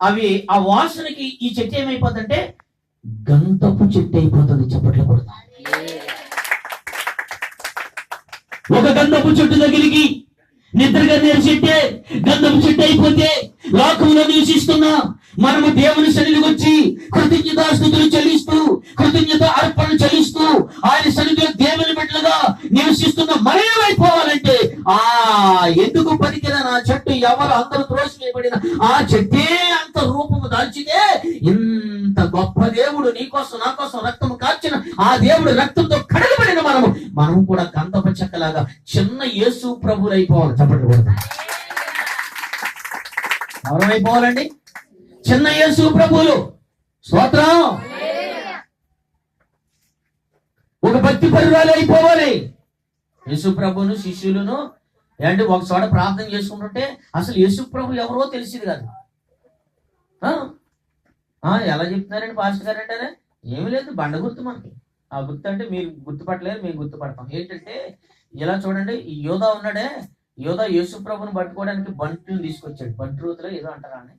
అవి ఆ వాసనకి ఈ చెట్టు ఏమైపోతుందంటే గంధపు చెట్టు అయిపోతుంది. చప్పట్లు కొడతా. ఒక గంధపు చెట్టు దగ్గరికి నిద్రగా నేర్చెట్టే గంధపు చెట్టు అయిపోతే లోకంలో నివసిస్తున్నా మనము దేవుని సన్నిధికి వచ్చి కృతజ్ఞతాస్తుతులు చెల్లిస్తూ కృతజ్ఞత అర్పణ చెల్లిస్తూ ఆయన సన్నిధిలో దేవుని బిడ్డలుగా నివసిస్తున్న మనమేమైపోవాలంటే ఎందుకు పనికిరా నా చెట్టు ఎవరు అందరూ త్రోసివేయబడిన ఆ చెట్టే అంత రూపము దాల్చితే ఇంత గొప్ప దేవుడు నీకోసం నా కోసం రక్తము కార్చిన ఆ దేవుడు రక్తంతో కడగబడిన మనం కూడా గంధపు చెక్కలాగా చిన్న యేసు ప్రభువులు అయిపోవాలి. చెప్పండి కూడా ఎవరైపోవాలండి? చిన్న యేసు ప్రభువులు. స్తోత్రం. ఒక భక్తి పరురాలు అయిపోవాలి. యేసు ప్రభును శిష్యులను ఏంటి ఒక చోట ప్రార్థన చేసుకుంటుంటే అసలు యేసు ప్రభు ఎవరో తెలిసింది కాదు. ఎలా చెప్తున్నారండి పాస్టర్ గారు అంటారా? ఏమి లేదు, బండ గుర్తు మనకి. ఆ గుర్తు అంటే మీరు గుర్తుపట్టలేరు, మేము గుర్తుపడతాం. ఏంటంటే ఇలా చూడండి, ఈ యోధా ఉన్నాడే, యోధా యేసు ప్రభుని పట్టుకోవడానికి బంటుని తీసుకొచ్చాడు. బంటు రూతులో ఏదో అంటారా అని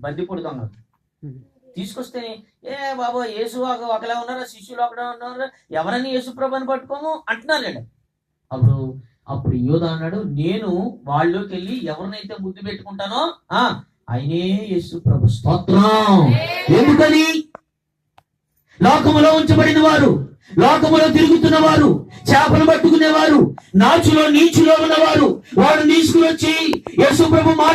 బందిపూడి దొంగ తీసుకొస్తే బాబా యేసు ఒకలా ఉన్నారా, శిష్యులు ఒకలా ఉన్నారా, ఎవరని యేసు ప్రభుని పట్టుకోము అంటున్నాడు. అప్పుడు యోధా అన్నాడు, నేను వాళ్ళలోకి వెళ్ళి ఎవరినైతే ముద్దు పెట్టుకుంటానో ఆయనే యేసు ప్రభు. స్తోత్రం. ఎందుకని? లోకములో ఉంచబడిన వారు, లోకములో తిరుగుతున్న వారు, చేపలు పట్టుకునేవారు, నాచులో నీచులో ఉన్నవారు వాడు తీసుకుని వచ్చి యేసు ప్రభు మాట